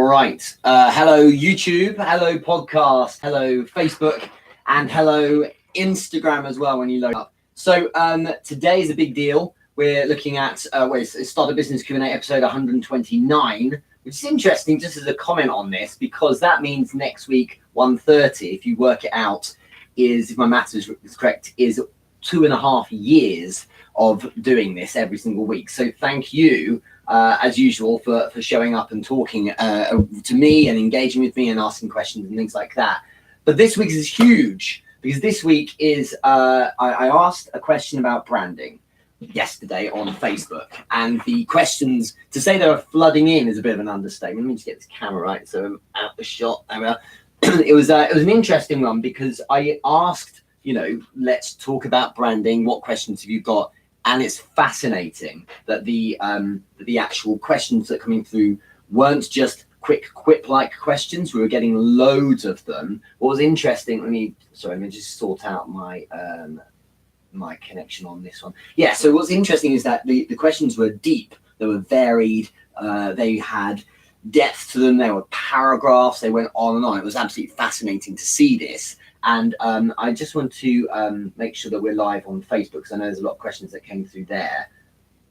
right. Hello, YouTube. Hello, podcast. Hello, Facebook. And hello, Instagram as well when you load up. So today is a big deal. We're looking at it's Start a Business Q&A episode 129, which is interesting just as a comment on this, because that means next week 130, if you work it out, is, if my maths is correct, is 2.5 years of doing this every single week. So thank you, as usual, for showing up and talking to me and engaging with me and asking questions and things like that. But this week is huge, because this week is, I asked a question about branding yesterday on Facebook, and the questions, to say they were flooding in is a bit of an understatement. Let me just get this camera right so I'm out the shot. There we are. It was an interesting one, because I asked, let's talk about branding. What questions have you got? And it's fascinating that the actual questions that are coming through weren't just quick quip-like questions. We were getting loads of them. What was interesting, let me just sort out my my connection on this one. Yeah, so what's interesting is that the questions were deep, they were varied, they had depth to them, they were paragraphs, they went on and on. It was absolutely fascinating to see this. And I just want to make sure that we're live on Facebook, because I know there's a lot of questions that came through there.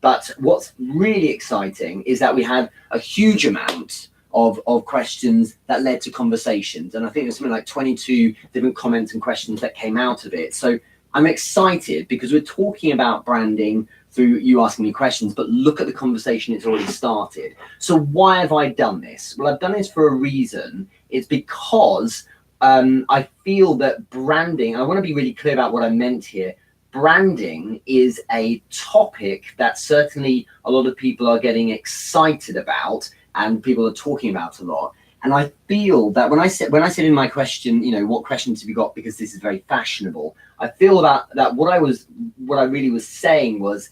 But what's really exciting is that we had a huge amount of questions that led to conversations. And I think there's something like 22 different comments and questions that came out of it. So I'm excited, because we're talking about branding through you asking me questions, but look at the conversation it's already started. So why have I done this? Well, I've done this for a reason. It's because I feel that branding, and I want to be really clear about what I meant here, branding is a topic that certainly a lot of people are getting excited about and people are talking about a lot. And I feel that when I said in my question, what questions have you got, because this is very fashionable, I feel that what I really was saying was,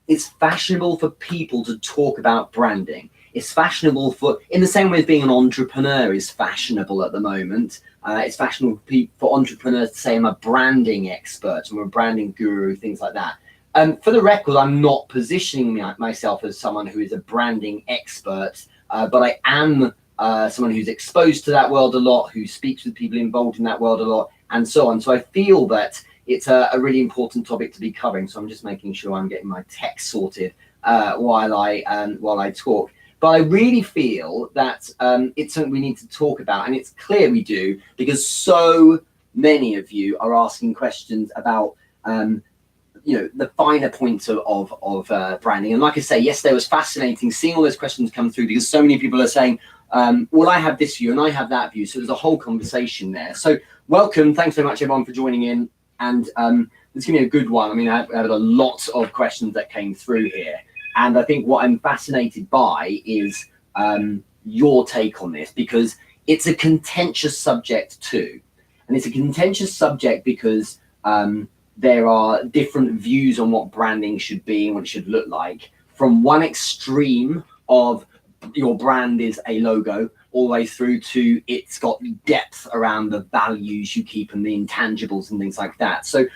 it's fashionable for people to talk about branding. It's fashionable in the same way as being an entrepreneur is fashionable at the moment. It's fashionable for entrepreneurs to say, I'm a branding expert, I'm a branding guru, things like that. For the record, I'm not positioning myself as someone who is a branding expert, but I am someone who's exposed to that world a lot, who speaks with people involved in that world a lot, and so on. So I feel that it's a really important topic to be covering. So I'm just making sure I'm getting my text sorted while I talk. But I really feel that it's something we need to talk about, and it's clear we do, because so many of you are asking questions about the finer points of branding. And like I say, yesterday was fascinating seeing all those questions come through, because so many people are saying, well, I have this view and I have that view. So there's a whole conversation there. So welcome. Thanks so much, everyone, for joining in. And it's going to be a good one. I mean, I had a lot of questions that came through here. And I think what I'm fascinated by is your take on this, because it's a contentious subject too. And it's a contentious subject because there are different views on what branding should be and what it should look like. From one extreme of your brand is a logo, all the way through to it's got depth around the values you keep and the intangibles and things like that. So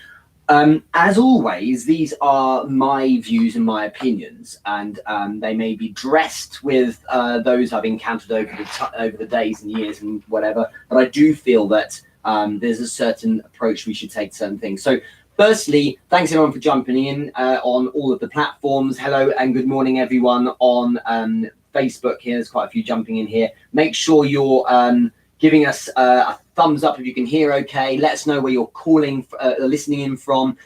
as always, these are my views and my opinions, and they may be dressed with those I've encountered over the days and years and whatever, but I do feel that there's a certain approach we should take to certain things. So firstly, thanks everyone for jumping in on all of the platforms. Hello and good morning everyone on Facebook here. There's quite a few jumping in here. Make sure you're giving us a thumbs up if you can hear okay. Let us know where you're listening in from.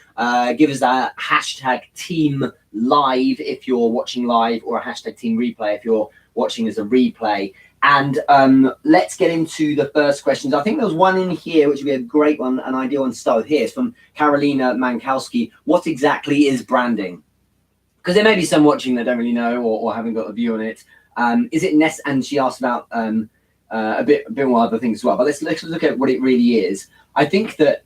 Give us a hashtag team live if you're watching live, or a hashtag team replay if you're watching as a replay. And let's get into the first questions. I think there was one in here, which would be a great one, an ideal one to start with here. It's from Carolina Mankowski. What exactly is branding? Because there may be some watching that don't really know or haven't got a view on it. Is it and she asked about a bit more other things as well. But let's look at what it really is. I think that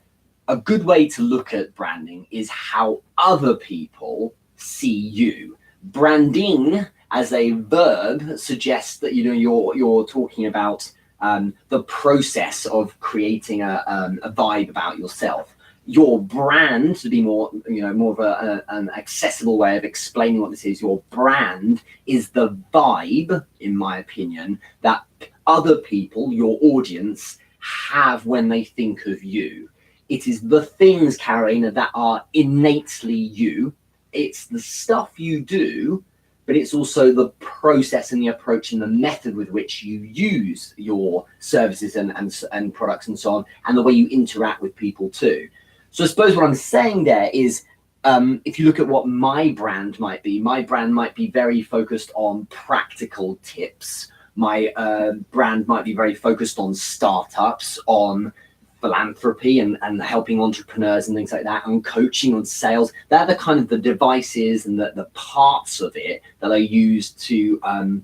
a good way to look at branding is how other people see you. Branding as a verb suggests that you're talking about the process of creating a vibe about yourself. your brand, to be more, more of an accessible way of explaining what this is, your brand is the vibe, in my opinion, that other people, your audience, have when they think of you. It is the things, Carolina, that are innately you. It's the stuff you do, but it's also the process and the approach and the method with which you use your services and products and so on, and the way you interact with people too. So I suppose what I'm saying there is, if you look at what my brand might be very focused on practical tips. My brand might be very focused on startups, on philanthropy and helping entrepreneurs and things like that, and coaching, on sales. They're the kind of the devices and the parts of it that I use to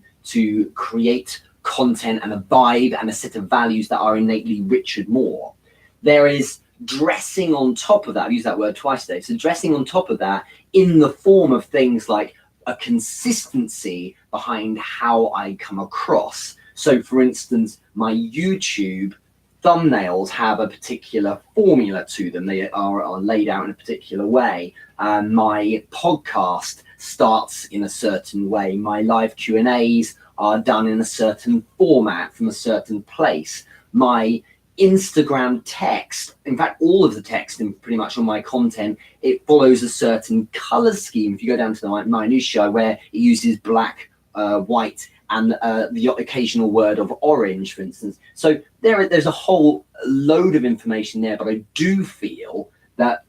create content and a vibe and a set of values that are innately Richard Moore. There is dressing on top of that. I've used that word twice today. So dressing on top of that in the form of things like a consistency behind how I come across. So for instance, my YouTube thumbnails have a particular formula to them. They are laid out in a particular way. My podcast starts in a certain way. My live Q&As are done in a certain format from a certain place. My Instagram text, in fact, all of the text in pretty much on my content, it follows a certain color scheme. If you go down to the minutia, where it uses black, white, and the occasional word of orange, for instance. So there's a whole load of information there, but I do feel that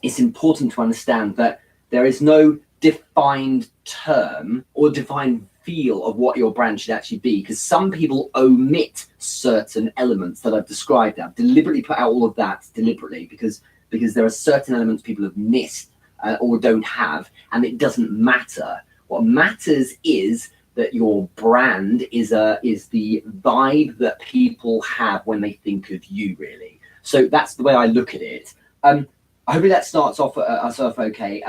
it's important to understand that there is no defined term or defined feel of what your brand should actually be, because some people omit certain elements that I've described. I've deliberately put out all of that deliberately because there are certain elements people have missed or don't have, and it doesn't matter. What matters is that your brand is the vibe that people have when they think of you, really. So that's the way I look at it. Hopefully that starts off okay.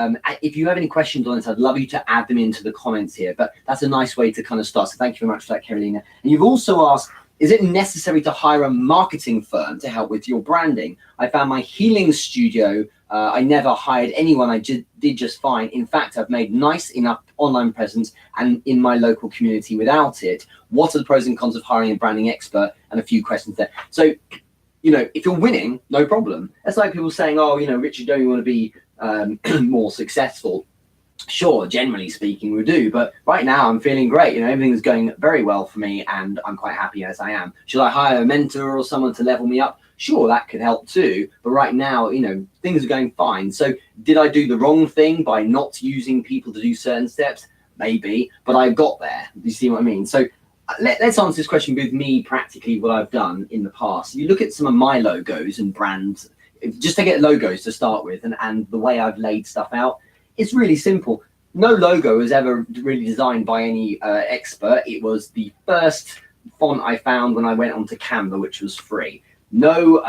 If you have any questions on this, I'd love you to add them into the comments here, but that's a nice way to kind of start. So thank you very much for that, Carolina. And you've also asked, is it necessary to hire a marketing firm to help with your branding? I found my healing studio, I never hired anyone. I did just fine. In fact, I've made nice enough online presence and in my local community without it. What are the pros and cons of hiring a branding expert? And a few questions there. So, if you're winning, no problem. That's like people saying, oh, Richard, don't you want to be more successful? Sure, generally speaking, we do. But right now I'm feeling great. Everything's going very well for me and I'm quite happy as I am. Should I hire a mentor or someone to level me up? Sure, that could help too. But right now, things are going fine. So did I do the wrong thing by not using people to do certain steps? Maybe, but I got there. You see what I mean? So let's answer this question with me practically, what I've done in the past. If you look at some of my logos and brands, just to get logos to start with and the way I've laid stuff out, it's really simple. No logo was ever really designed by any expert. It was the first font I found when I went onto Canva, which was free. No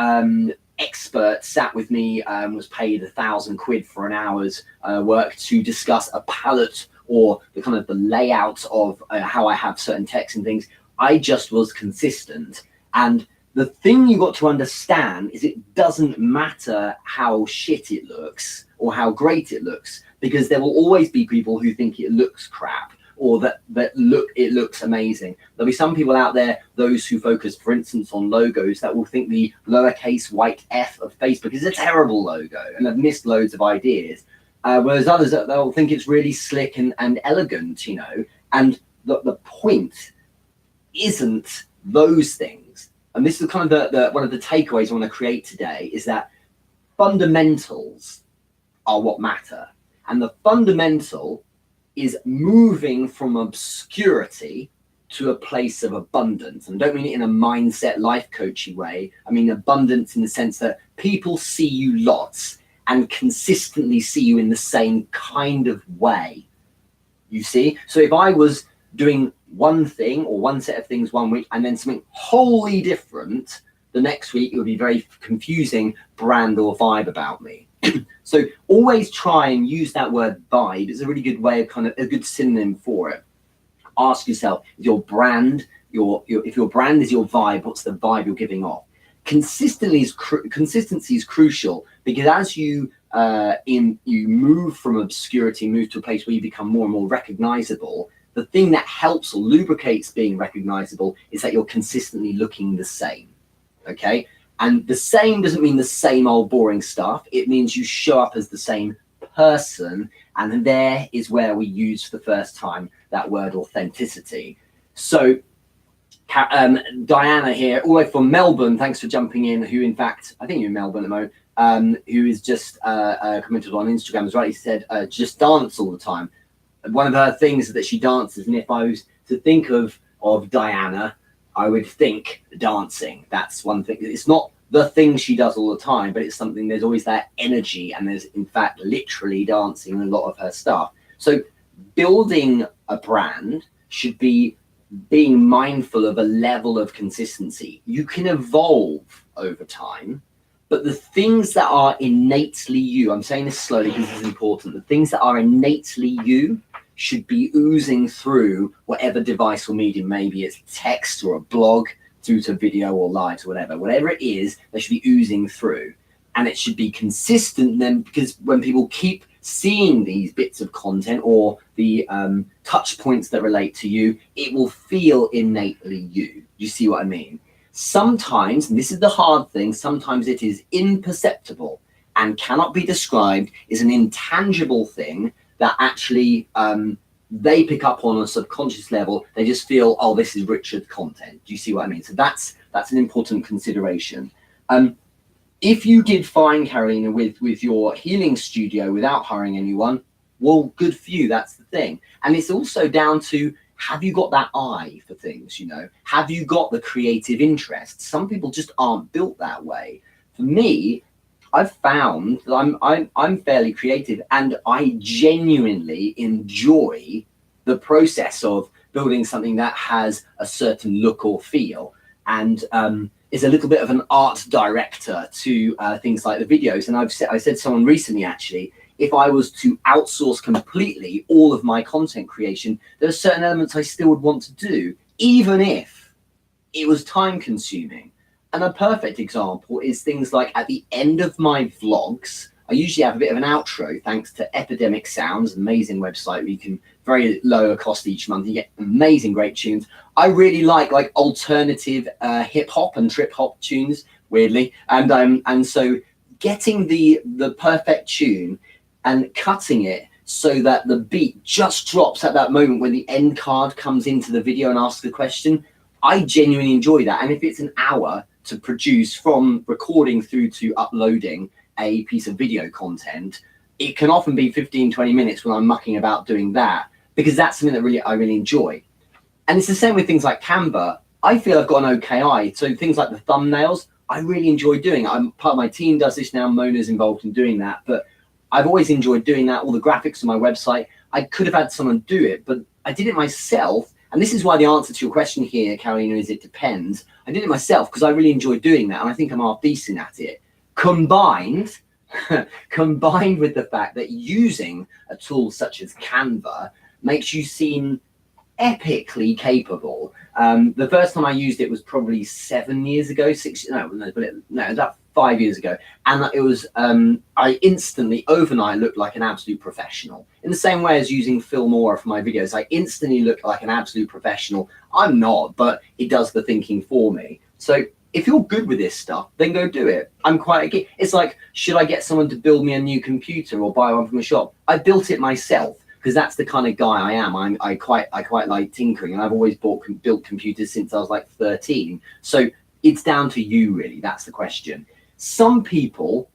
expert sat with me, was paid £1,000 for an hour's work to discuss a palette or the kind of the layout of how I have certain text and things. I just was consistent. And the thing you got to understand is it doesn't matter how shit it looks or how great it looks, because there will always be people who think it looks crap or that it looks amazing. There'll be some people out there, those who focus, for instance, on logos, that will think the lowercase white f of Facebook is a terrible logo and have missed loads of ideas. Whereas others, they'll think it's really slick and elegant, and the point isn't those things. And this is kind of the one of the takeaways I want to create today, is that fundamentals are what matter. And the fundamental is moving from obscurity to a place of abundance. And I don't mean it in a mindset life coachy way. I mean abundance in the sense that people see you lots and consistently see you in the same kind of way. You see? So if I was doing one thing or one set of things one week and then something wholly different the next week, it would be very confusing brand or vibe about me. So always try and use that word vibe. It's a really good way of kind of a good synonym for it. Ask yourself, is your brand, if your brand is your vibe, what's the vibe you're giving off? consistency is crucial, because as you move from obscurity, move to a place where you become more and more recognizable, the thing that helps or lubricates being recognizable is that you're consistently looking the same. Okay, and the same doesn't mean the same old boring stuff. It means you show up as the same person, and there is where we use for the first time that word authenticity. So Diana here, all the way from Melbourne, thanks for jumping in, who in fact, I think you're in Melbourne at the moment, who is just commented on Instagram as well. He said, just dance all the time. One of her things is that she dances, and if I was to think of Diana, I would think dancing. That's one thing. It's not the thing she does all the time, but it's something, there's always that energy, and there's in fact literally dancing in a lot of her stuff. So building a brand should be being mindful of a level of consistency. You can evolve over time, but the things that are innately you, I'm saying this slowly because this is important, the things that are innately you should be oozing through whatever device or medium, maybe it's text or a blog, through to video or live or whatever it is, they should be oozing through. And it should be consistent then, because when people keep seeing these bits of content or the touch points that relate to you, it will feel innately you. You see what I mean? Sometimes, and this is the hard thing, sometimes it is imperceptible and cannot be described, is an intangible thing that actually they pick up on a subconscious level. They just feel, oh, this is Richard content. Do you see what I mean? So that's an important consideration. If you did fine, Carolina, with your healing studio without hiring anyone, well, good for you. That's the thing. And it's also down to, have you got that eye for things, you know? Have you got the creative interest? Some people just aren't built that way. For me, I've found that I'm fairly creative, and I genuinely enjoy the process of building something that has a certain look or feel, and is a little bit of an art director to things like the videos. And I said to someone recently, actually, if I was to outsource completely all of my content creation, there are certain elements I still would want to do, even if it was time consuming. And a perfect example is things like at the end of my vlogs, I usually have a bit of an outro, thanks to Epidemic Sounds, an amazing website where you can, very low cost each month, you get amazing, great tunes. I really like alternative hip hop and trip hop tunes, weirdly. And so getting the perfect tune and cutting it so that the beat just drops at that moment when the end card comes into the video and asks the question, I genuinely enjoy that. And if it's an hour to produce from recording through to uploading a piece of video content, it can often be 15-20 minutes when I'm mucking about doing that, because that's something that I really enjoy. And it's the same with things like Canva. I feel I've got an okay eye. So things like the thumbnails, I really enjoy doing. I'm part of my team does this now. Mona's involved in doing that, but I've always enjoyed doing that. All the graphics on my website, I could have had someone do it, but I did it myself. And this is why the answer to your question here, Carolina, is it depends. I did it myself because I really enjoy doing that, and I think I'm half decent at it. Combined with the fact that using a tool such as Canva makes you seem epically capable. The first time I used it was probably 7 years ago, about 5 years ago, and it was I instantly overnight looked like an absolute professional. In the same way as using Filmora for my videos, I instantly look like an absolute professional. I'm not, but it does the thinking for me. So if you're good with this stuff, then go do it. It's like, should I get someone to build me a new computer or buy one from a shop? I built it myself, because that's the kind of guy I am. I quite like tinkering, and I've always built computers since I was like 13. So it's down to you, really. That's the question. Some people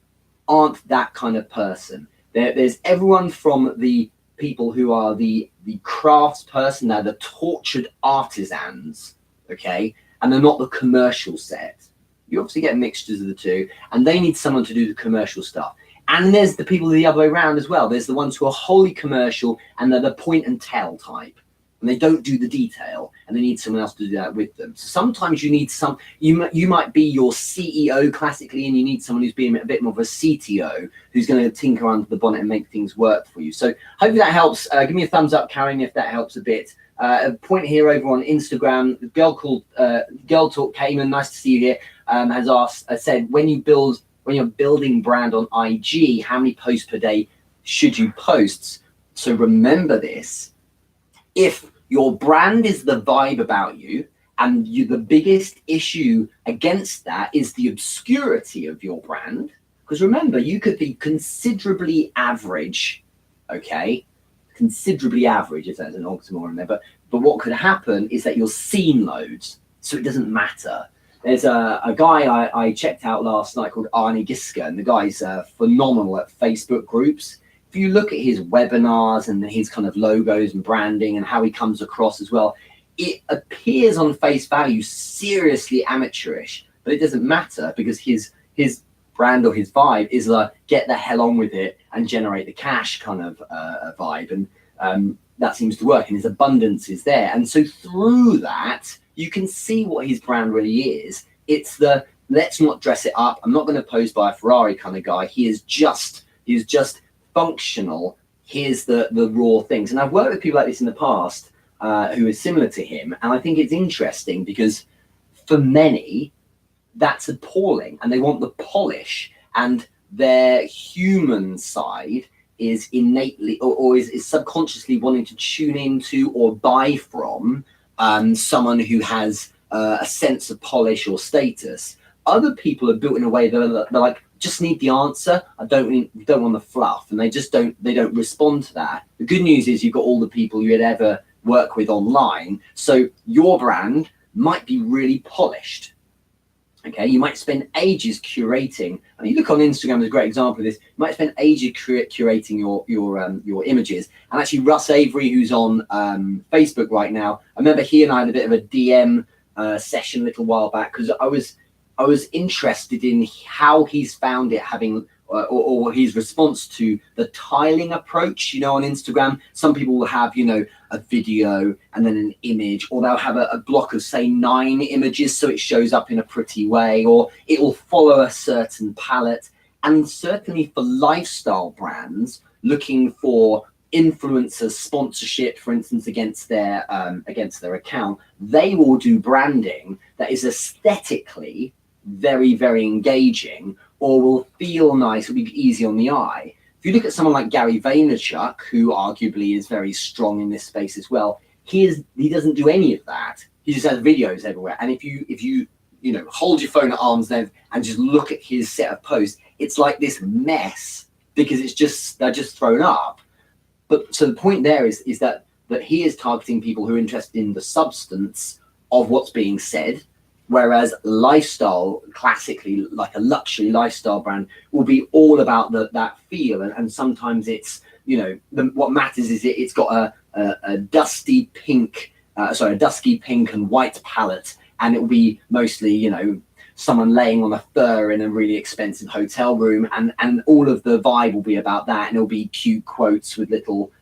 aren't that kind of person. There's everyone from the people who are the crafts person, they're the tortured artisans, okay? And they're not the commercial set. You obviously get mixtures of the two, and they need someone to do the commercial stuff. And there's the people the other way around as well. There's the ones who are wholly commercial, and they're the point and tell type, and they don't do the detail, and they need someone else to do that with them. So sometimes you need you might be your CEO classically, and you need someone who's being a bit more of a CTO, who's going to tinker under the bonnet and make things work for you. So hopefully that helps. Give me a thumbs up, Karen, if that helps a bit. A point here over on Instagram, a girl called Girl Talk Cayman, nice to see you here. has said, when you're building brand on IG, how many posts per day should you post? So remember this: if your brand is the vibe about you, and the biggest issue against that is the obscurity of your brand, because remember, you could be considerably average, okay? Considerably average, if there's an oxymoron there, but what could happen is that you're seen loads, so it doesn't matter. There's a guy I checked out last night called Arnie Giska, and the guy's phenomenal at Facebook groups. If you look at his webinars and his kind of logos and branding and how he comes across as well, it appears on face value seriously amateurish, but it doesn't matter, because his brand or his vibe is get the hell on with it and generate the cash kind of vibe, and that seems to work, and his abundance is there. And so through that, you can see what his brand really is. It's the let's not dress it up, I'm not going to pose by a Ferrari kind of guy. He is just functional. Here's the raw things. And I've worked with people like this in the past who are similar to him, and I think it's interesting because for many that's appalling, and they want the polish, and their human side is innately or is subconsciously wanting to tune into or buy from someone who has a sense of polish or status. Other people are built in a way that they're like, just need the answer. I don't want the fluff, and they don't respond to that. The good news is you've got all the people you'd ever work with online, so your brand might be really polished. Okay, you might spend ages curating. I mean, you look on Instagram as a great example of this. You might spend ages curating your images. And actually, Russ Avery, who's on Facebook right now, I remember he and I had a bit of a DM session a little while back, because I was interested in how he's found it, having or his response to the tiling approach. On Instagram, some people will have, a video and then an image, or they'll have a block of, say, 9 images, so it shows up in a pretty way, or it will follow a certain palette. And certainly for lifestyle brands looking for influencer sponsorship, for instance, against their account, they will do branding that is aesthetically very, very engaging, or will feel nice, will be easy on the eye. If you look at someone like Gary Vaynerchuk, who arguably is very strong in this space as well, he doesn't do any of that. He just has videos everywhere. And if you hold your phone at arm's length and just look at his set of posts, it's like this mess, because they're just thrown up. But so the point there is that he is targeting people who are interested in the substance of what's being said. Whereas lifestyle, classically, like a luxury lifestyle brand, will be all about that feel. And sometimes it's, what matters is it's got a dusty pink and white palette. And it will be mostly, someone laying on a fur in a really expensive hotel room. And all of the vibe will be about that. And it'll be cute quotes with little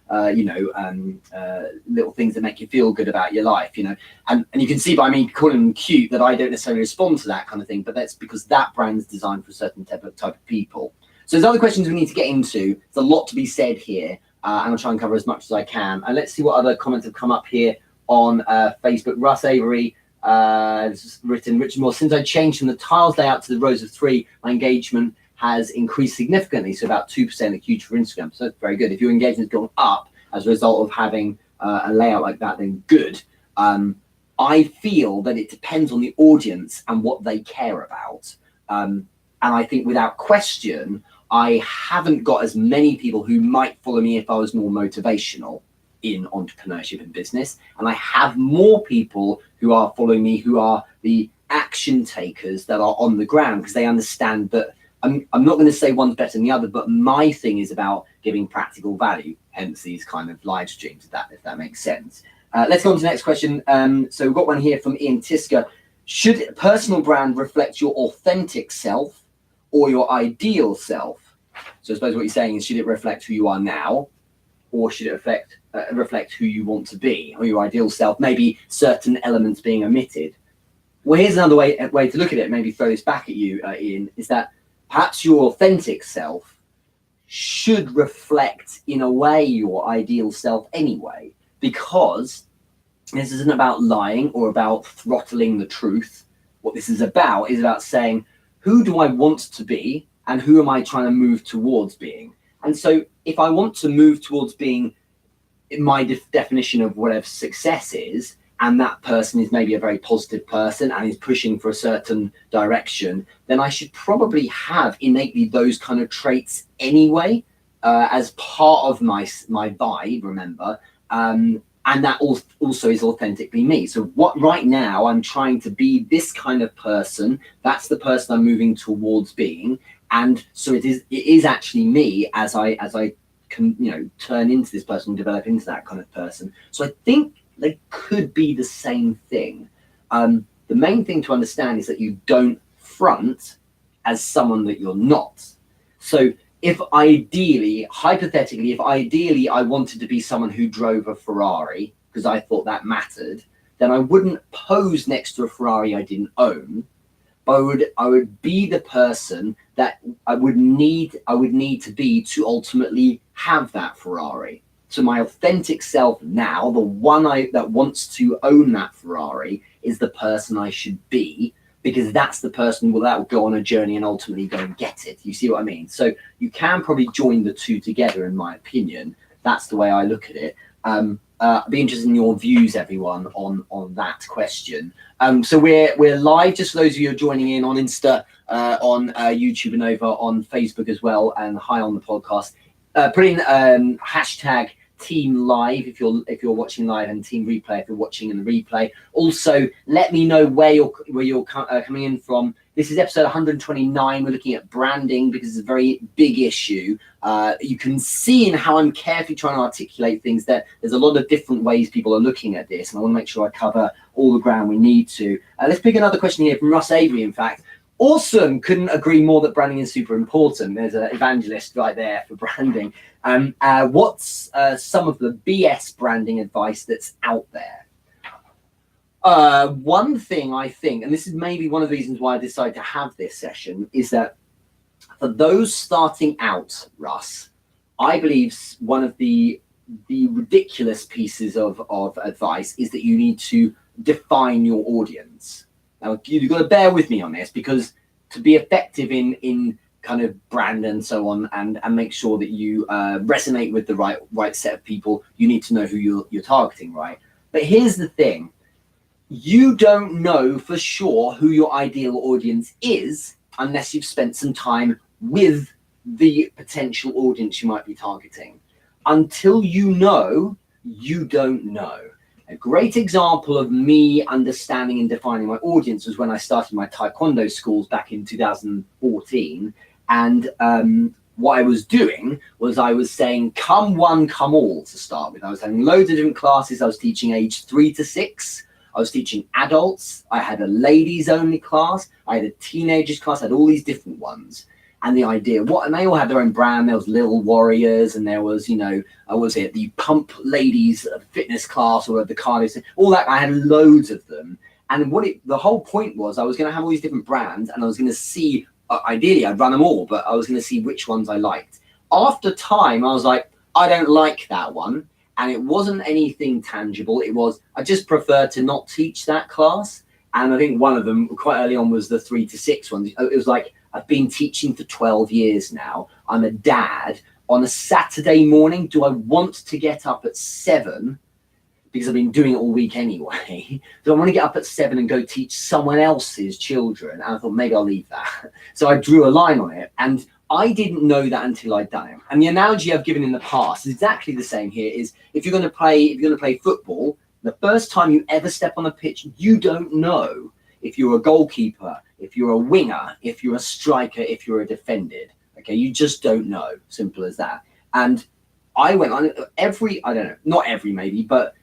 little things that make you feel good about your life, and you can see by me calling them cute that I don't necessarily respond to that kind of thing, but that's because that brand's designed for a certain type of people. So there's other questions we need to get into. There's a lot to be said here, and I'll try and cover as much as I can. And let's see what other comments have come up here on Facebook. Russ Avery has written, Richard Moore, since I changed from the tiles layout to the rows of 3, my engagement has increased significantly, so about 2%, a huge for Instagram. So that's very good. If your engagement has gone up as a result of having a layout like that, then good. I feel that it depends on the audience and what they care about. And I think without question, I haven't got as many people who might follow me if I was more motivational in entrepreneurship and business. And I have more people who are following me who are the action takers that are on the ground, because they understand that I'm not going to say one's better than the other, but my thing is about giving practical value, hence these kind of live streams, if that makes sense. Let's go on to the next question. So we've got one here from Ian Tisker. Should personal brand reflect your authentic self or your ideal self? So I suppose what you're saying is, should it reflect who you are now, or should it reflect who you want to be, or your ideal self, maybe certain elements being omitted? Well, here's another way to look at it, maybe throw this back at you, Ian, is that perhaps your authentic self should reflect, in a way, your ideal self anyway, because this isn't about lying or about throttling the truth. what this is about saying, who do I want to be and who am I trying to move towards being? And so if I want to move towards being my definition of whatever success is, and that person is maybe a very positive person and is pushing for a certain direction, then I should probably have innately those kind of traits anyway, as part of my vibe, remember, and that also is authentically me. So what right now I'm trying to be this kind of person, that's the person I'm moving towards being. And so it is actually me as I can, turn into this person and develop into that kind of person. So I think they could be the same thing. The main thing to understand is that you don't front as someone that you're not. So if hypothetically, I wanted to be someone who drove a Ferrari because I thought that mattered, then I wouldn't pose next to a Ferrari I didn't own, but I would be the person that I would need to be to ultimately have that Ferrari. So my authentic self now, the one that wants to own that Ferrari, is the person I should be, because that's the person that will go on a journey and ultimately go and get it. You see what I mean? So you can probably join the two together, in my opinion. That's the way I look at it. I'd be interested in your views, everyone, on that question. So we're live, just for those of you who are joining in on Insta, on YouTube, and over on Facebook as well, and hi on the podcast. Put in hashtag Team Live if you're watching live, and Team Replay if you're watching in the replay. Also, let me know where you're coming in from. This is episode 129. We're looking at branding because it's a very big issue. You can see in how I'm carefully trying to articulate things that there's a lot of different ways people are looking at this, and I want to make sure I cover all the ground we need to. Let's pick another question here from Russ Avery, in fact. Awesome. Couldn't agree more that branding is super important. There's an evangelist right there for branding. What's some of the BS branding advice that's out there? One thing I think, and this is maybe one of the reasons why I decided to have this session, is that for those starting out, Russ, I believe one of the ridiculous pieces of advice is that you need to define your audience. Now, you've got to bear with me on this, because to be effective in kind of brand and so on, and make sure that you resonate with the right set of people, you need to know who you're targeting, right? But here's the thing. You don't know for sure who your ideal audience is unless you've spent some time with the potential audience you might be targeting. Until you know, you don't know. A great example of me understanding and defining my audience was when I started my Taekwondo schools back in 2014. And what I was doing was I was saying, come one, come all to start with. I was having loads of different classes. I was teaching age 3 to 6. I was teaching adults. I had a ladies only class. I had a teenagers class. I had all these different ones. And the idea, and they all had their own brand. There was Little Warriors, and there was, the Pump Ladies fitness class, or the cardio, all that. I had loads of them. And the whole point was, I was going to have all these different brands, and I was going to see, ideally I'd run them all, but I was going to see which ones I liked. After time, I was like, I don't like that one. And it wasn't anything tangible. It was, I just prefer to not teach that class. And I think one of them quite early on was the 3 to 6 ones. It was like, I've been teaching for 12 years now. I'm a dad. On a Saturday morning, do I want to get up at 7? Because I've been doing it all week anyway. So I want to get up at 7 and go teach someone else's children. And I thought, maybe I'll leave that. So I drew a line on it. And I didn't know that until I'd done it. And the analogy I've given in the past is exactly the same here. Is if you're going to play football, the first time you ever step on a pitch, you don't know if you're a goalkeeper, if you're a winger, if you're a striker, if you're a defender. Okay, you just don't know. Simple as that. And I went on not every maybe, but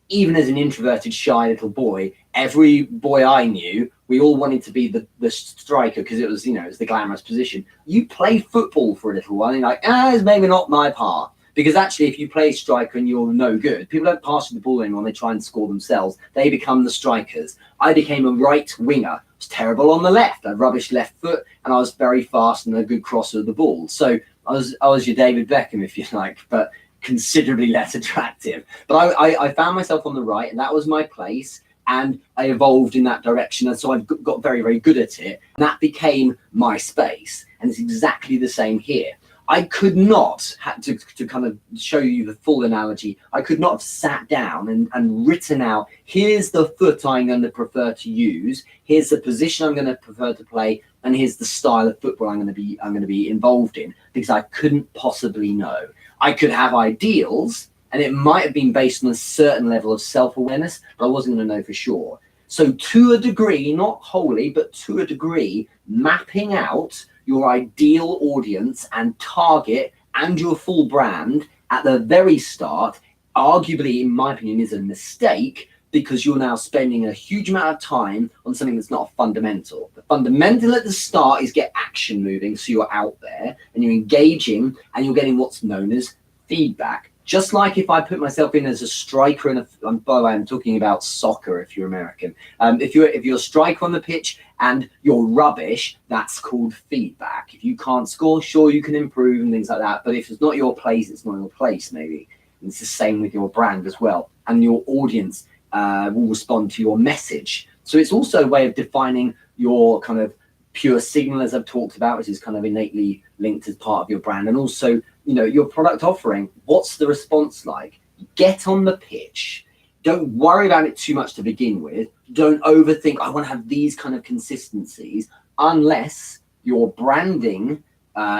even as an introverted, shy little boy, every boy I knew, we all wanted to be the striker because it was, it was the glamorous position. You play football for a little while and you're like, it's maybe not my part. Because actually, if you play striker and you're no good, people don't pass you the ball anymore. They try and score themselves. They become the strikers. I became a right winger. I was terrible on the left. I had rubbish left foot, and I was very fast and a good crosser of the ball. So I was your David Beckham, if you like, but considerably less attractive. But I found myself on the right, and that was my place. and I evolved in that direction. And so I've got very, very good at it. And that became my space. And it's exactly the same here. I could not, to kind of show you the full analogy, I could not have sat down and written out, here's the foot I'm going to prefer to use, here's the position I'm going to prefer to play, and here's the style of football I'm going to be involved in, because I couldn't possibly know. I could have ideals, and it might have been based on a certain level of self-awareness, but I wasn't going to know for sure. So to a degree, not wholly, but to a degree, mapping out your ideal audience and target and your full brand at the very start, arguably, in my opinion, is a mistake, because you're now spending a huge amount of time on something that's not fundamental. The fundamental at the start is get action moving, so you're out there and you're engaging and you're getting what's known as feedback. Just like if I put myself in as a striker, and by the way, I'm talking about soccer if you're American. If you're a striker on the pitch and you're rubbish, that's called feedback. If you can't score, sure, you can improve and things like that. But if it's not your place, it's not your place, maybe. And it's the same with your brand as well. And your audience will respond to your message. So it's also a way of defining your kind of pure signal, as I've talked about, which is kind of innately linked as part of your brand. And also, you know, your product offering, what's the response like? Get on the pitch. Don't worry about it too much to begin with. Don't overthink, I want to have these kind of consistencies, unless your branding,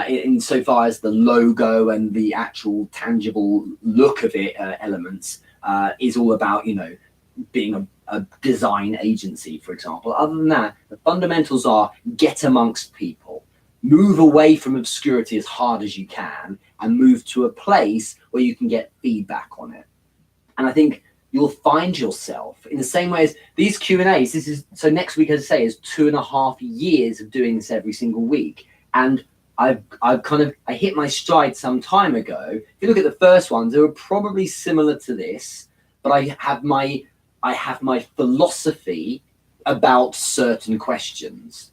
insofar as the logo and the actual tangible look of it, elements, is all about, you know, being a design agency, for example. Other than that, the fundamentals are get amongst people, move away from obscurity as hard as you can, and move to a place where you can get feedback on it. And I think you'll find yourself in the same way as these Q&As. This is, so next week, as I say, is 2.5 years of doing this every single week. And I hit my stride some time ago. If you look at the first ones, they were probably similar to this, but I have my philosophy about certain questions.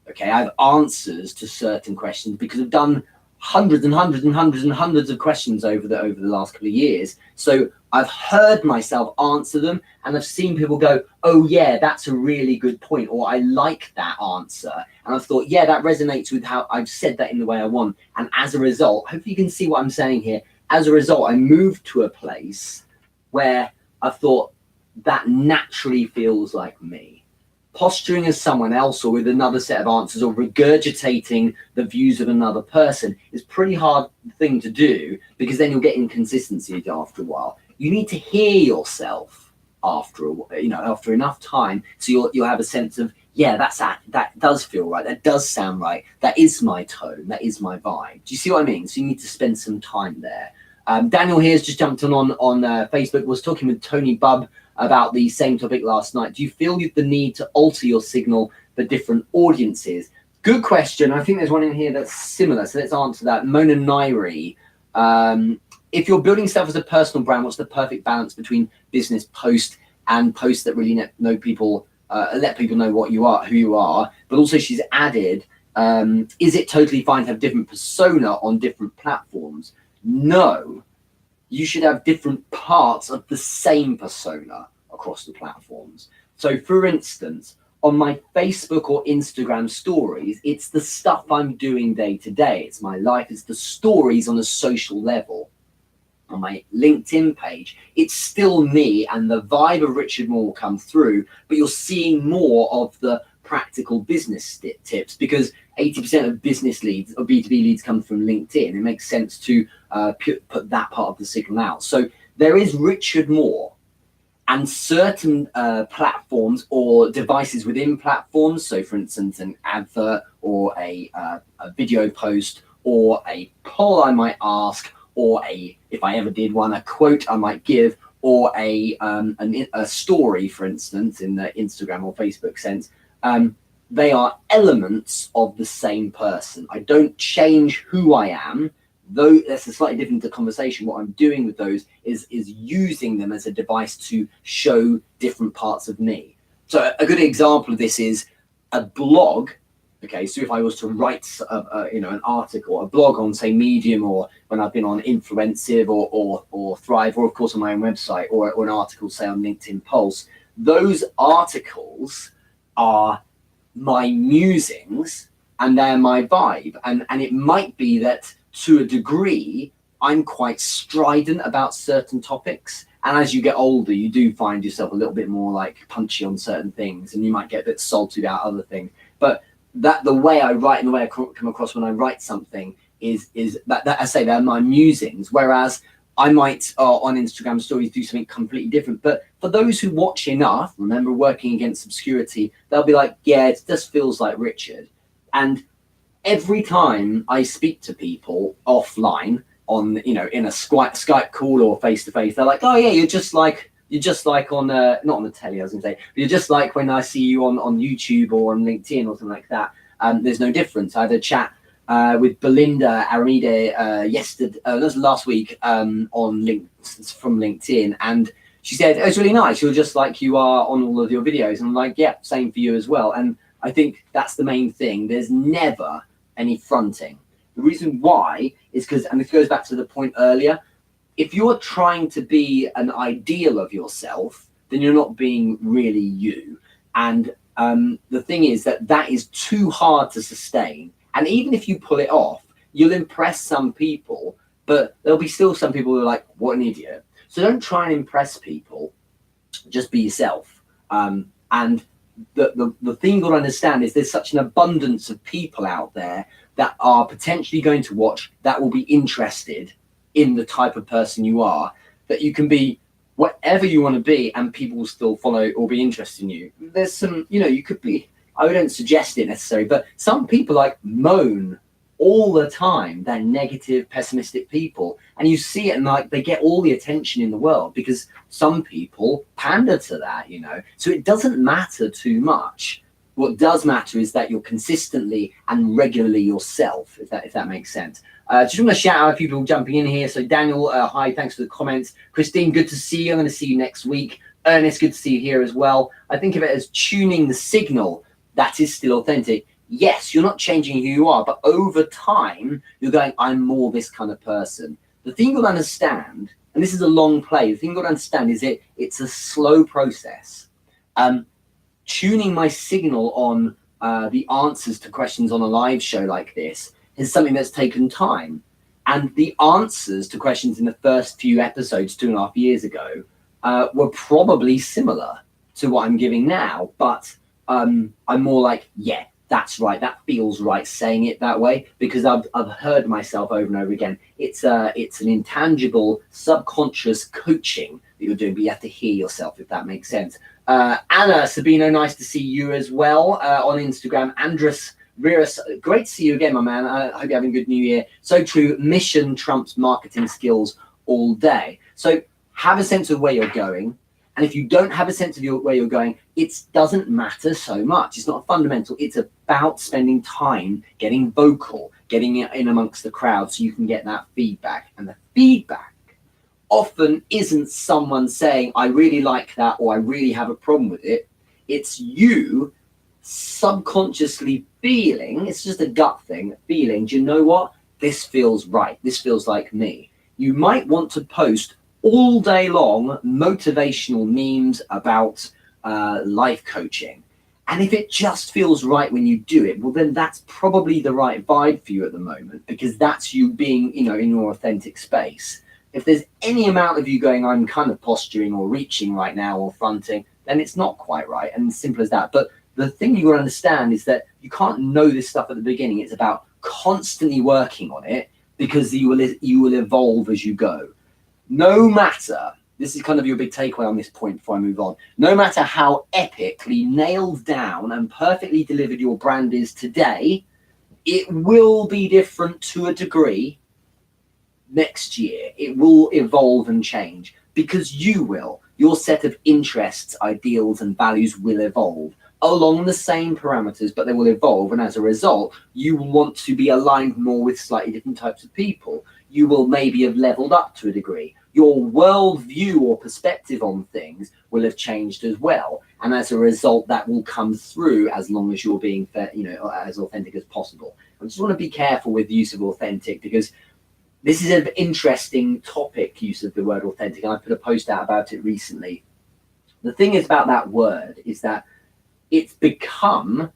Okay, I have answers to certain questions because I've done hundreds and hundreds and hundreds and hundreds of questions over the last couple of years. So I've heard myself answer them, and I've seen people go, oh yeah, that's a really good point, or I like that answer. And I've thought, yeah, that resonates with how I've said that in the way I want. And as a result, hopefully you can see what I'm saying here. As a result, I moved to a place where I thought that naturally feels like me. Posturing as someone else or with another set of answers, or regurgitating the views of another person, is a pretty hard thing to do, because then you'll get inconsistency after a while. You need to hear yourself after enough time, so you'll have a sense of, yeah, that does feel right, that does sound right, that is my tone, that is my vibe. Do you see what I mean? So you need to spend some time there. Daniel here has just jumped on Facebook, was talking with Tony Bubb about the same topic last night. Do you feel the need to alter your signal for different audiences? Good question. I think there's one in here that's similar, so let's answer that. Mona Nairi, if you're building stuff as a personal brand, what's the perfect balance between business post and posts that really let people know what you are, who you are? But also she's added, is it totally fine to have different persona on different platforms? No. You should have different parts of the same persona across the platforms. So for instance, on my Facebook or Instagram stories, it's the stuff I'm doing day to day. It's my life. It's the stories on a social level. On my LinkedIn page, it's still me, and the vibe of Richard Moore will come through, but you're seeing more of the practical business tips, because 80% of business leads or B2B leads come from LinkedIn. It makes sense to put that part of the signal out. So there is Richard Moore, and certain platforms or devices within platforms. So for instance, an advert or a video post or a poll I might ask, or if I ever did one, a quote I might give, or a story, for instance, in the Instagram or Facebook sense. They are elements of the same person. I don't change who I am, though that's a slightly different conversation. What I'm doing with those is using them as a device to show different parts of me. So a good example of this is a blog. Okay, so if I was to write an article, a blog on, say, Medium, or when I've been on Influensive or Thrive, or of course on my own website, or an article, say, on LinkedIn Pulse, those articles are my musings and they're my vibe. And it might be that to a degree, I'm quite strident about certain topics. And as you get older, you do find yourself a little bit more like punchy on certain things, and you might get a bit salty about other things. But that the way I write and the way I come across when I write something is that I say they're my musings. Whereas I might on Instagram stories do something completely different. But for those who watch enough, remember working against obscurity, they'll be like, yeah, it just feels like Richard. And every time I speak to people offline on, you know, in a Skype call or face to face, they're like, oh yeah, you're just like on not on the telly, I was gonna say, but you're just like when I see you on YouTube or on LinkedIn or something like that. There's no difference. I had a chat with Belinda Aramide yesterday, that was last week, from LinkedIn, and she said, it's really nice, you're just like you are on all of your videos. And I'm like, yeah, same for you as well. And I think that's the main thing. There's never any fronting. The reason why is because, and this goes back to the point earlier, if you're trying to be an ideal of yourself, then you're not being really you. And the thing is that is too hard to sustain. And even if you pull it off, you'll impress some people, but there'll be still some people who are like, what an idiot. So don't try and impress people, just be yourself. And the thing you've got to understand is there's such an abundance of people out there that are potentially going to watch, that will be interested in the type of person you are, that you can be whatever you want to be and people will still follow or be interested in you. There's some, you know, you could be, I wouldn't suggest it necessarily, but some people like moan all the time. They're negative, pessimistic people. And you see it and like they get all the attention in the world because some people pander to that, you know. So it doesn't matter too much. What does matter is that you're consistently and regularly yourself, if that makes sense. Just want to shout out people jumping in here. So Daniel, hi, thanks for the comments. Christine, good to see you. I'm going to see you next week. Ernest, good to see you here as well. I think of it as tuning the signal that is still authentic. Yes, you're not changing who you are, but over time, you're going, I'm more this kind of person. The thing you'll understand, and this is a long play, the thing you'll understand is it's a slow process. Tuning my signal on the answers to questions on a live show like this is something that's taken time. And the answers to questions in the first few episodes 2.5 years ago were probably similar to what I'm giving now, but I'm more like, yeah, that's right, that feels right saying it that way, because I've heard myself over and over again. It's an intangible, subconscious coaching that you're doing, but you have to hear yourself, if that makes sense. Anna Sabino, nice to see you as well on Instagram. Andres Riras, great to see you again, my man. I hope you're having a good new year. So true, mission trumps marketing skills all day. So have a sense of where you're going. And if you don't have a sense of where you're going, it doesn't matter so much. It's not fundamental. It's about spending time getting vocal, getting in amongst the crowd so you can get that feedback. And the feedback often isn't someone saying, I really like that, or I really have a problem with it. It's you subconsciously feeling, it's just a gut thing, feeling, do you know what? This feels right. This feels like me. You might want to post all day long motivational memes about life coaching. And if it just feels right when you do it, well, then that's probably the right vibe for you at the moment, because that's you being, you know, in your authentic space. If there's any amount of you going, I'm kind of posturing or reaching right now or fronting, then it's not quite right. And simple as that. But the thing you got to understand is that you can't know this stuff at the beginning. It's about constantly working on it, because you will evolve as you go. No matter, this is kind of your big takeaway on this point before I move on, no matter how epically nailed down and perfectly delivered your brand is today, it will be different to a degree next year. It will evolve and change, because you will. Your set of interests, ideals, and values will evolve along the same parameters, but they will evolve. And as a result, you will want to be aligned more with slightly different types of people. You will maybe have leveled up to a degree. Your worldview or perspective on things will have changed as well. And as a result, that will come through as long as you're being fair, you know, as authentic as possible. I just want to be careful with the use of authentic, because this is an interesting topic, use of the word authentic. And I put a post out about it recently. The thing is about that word is that it's become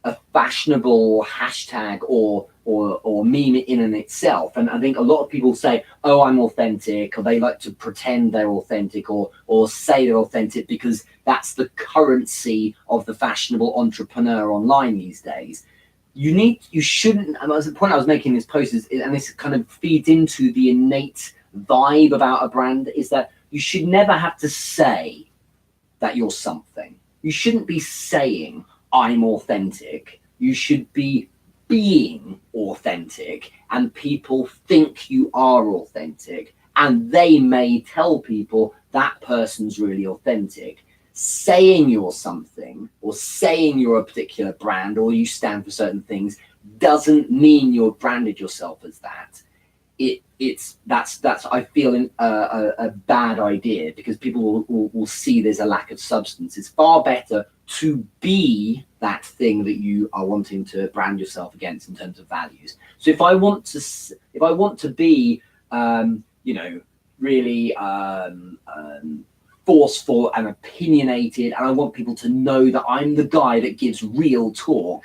a fashionable hashtag or meme in and itself. And I think a lot of people say, oh, I'm authentic, or they like to pretend they're authentic or say they're authentic because that's the currency of the fashionable entrepreneur online these days. You shouldn't, and that's the point I was making in this post is, and this kind of feeds into the innate vibe about a brand, is that you should never have to say that you're something. You shouldn't be saying, I'm authentic. You should be being authentic, and people think you are authentic, and they may tell people that person's really authentic. Saying you're something, or saying you're a particular brand, or you stand for certain things, doesn't mean you've branded yourself as that. That's I feel a bad idea, because people will see there's a lack of substance. It's far better to be that thing that you are wanting to brand yourself against in terms of values. So if I want to be really forceful and opinionated, and I want people to know that I'm the guy that gives real talk,